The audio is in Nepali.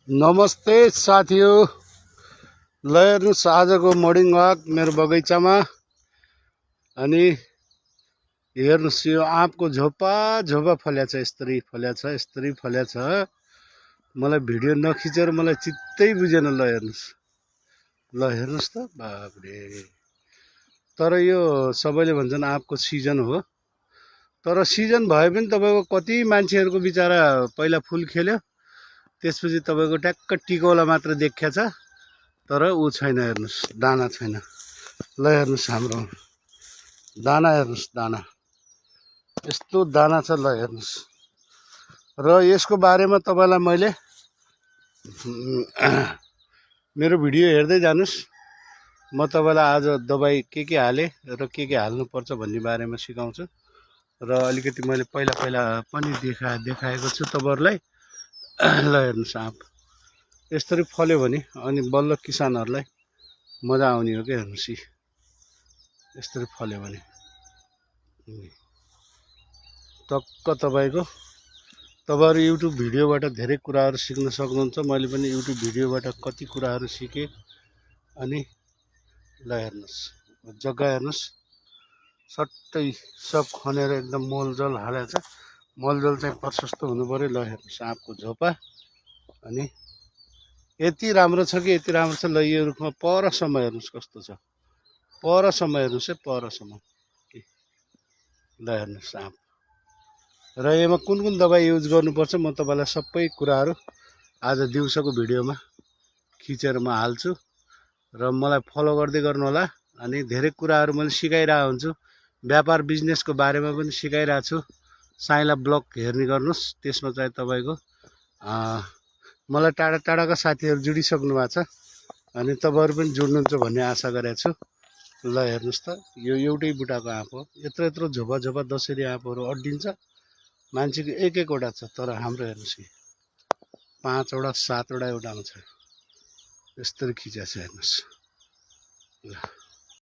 नमस्ते साथीहरु, ल हेर्नुस् आजको मर्निङ वाक मेरो बगैँचामा। अनि हेर्नुस् यो आँपको झोपा झोपा फल्याछ, यस्तरी फल्याछ। मलाई भिडियो नखिचेर मलाई चित्तै बुझेन। ल हेर्नुस् त, बाबरे। तर यो सबैले भन्छन् आँपको सिजन हो, तर सिजन भए पनि तपाईको कति मान्छेहरुको बिचारा पहिला फुल खेल्यो, त्यसपछि तपाईको ट्याक्क टिकौला मात्र देखिया छ, तर ऊ छैन। हेर्नुस् दाना छैन। ल हेर्नुस् हाम्रो दाना, हेर्नुस् दाना, यस्तो दाना छ। ल हेर्नुस्। र यसको बारेमा तपाईलाई मैले मेरो भिडियो हेर्दै जानुस्। म तपाईलाई आज दबाई के हाले र के हाल्नु पर्छ भन्ने बारेमा सिकाउँछु। र अलिकति मैले पहिला पनि देखाएको छु तपाईहरुलाई। ल हेर्नुस् आँप यसरी फल्यो भने अनि बल्ल किसानहरुलाई मजा आउने हो के। हेर्नुस् यसरी फल्यो भने टक्क तपाईहरु युट्युब भिडियोबाट धेरै कुराहरु सिक्न सक्नुहुन्छ। मैले पनि युट्युब भिडियोबाट कति कुराहरु सिके। अनि ल हेर्नुस् जग्गा हेर्नुस्, सट्टै सब खनेर एकदम मलजल हालेछ। मलजल चाहिँ प्रशस्त हुनु पर्यो। ल हेर्नुस् आँपको झोपा। अनि यति राम्रो छ कि यति राम्रो छ। ल यो रुखमा परसम्म हेर्नुस् कस्तो छ, परसम्म हेर्नुस् है, परसम्म। ल हेर्नुस् आँप। र यसमा कुन दबाई युज गर्नुपर्छ म तपाईलाई सबै कुराहरु आज दिउँसोको भिडियोमा खिचेर म हाल्छु। र मलाई फलो गर्दै गर्नु होला। अनि धेरै कुराहरु मैले सिकाइरहेको हुन्छु। व्यापार बिजनेसको बारेमा पनि सिकाइरहेको छु। साइला ब्लग हेर्ने गर्नुस्, त्यसमा चाहिँ तपाईको मलाई टाढाका साथीहरु जुडिसक्नु भएको छ। अनि तपाईहरु पनि जुड्नुहुन्छ भन्ने आशा गरेको छु। ल हेर्नुस् त, यो एउटै बुटाको आँप हो। यत्रो झोपा दशरी आँपहरु अड्डिन्छ। मान्छेको एक वटा छ, तर हाम्रो हेर्नुस् 5 वटा 7 वटा एउटामा छ। यस्तरी खिचेछ हेर्नुस्। ल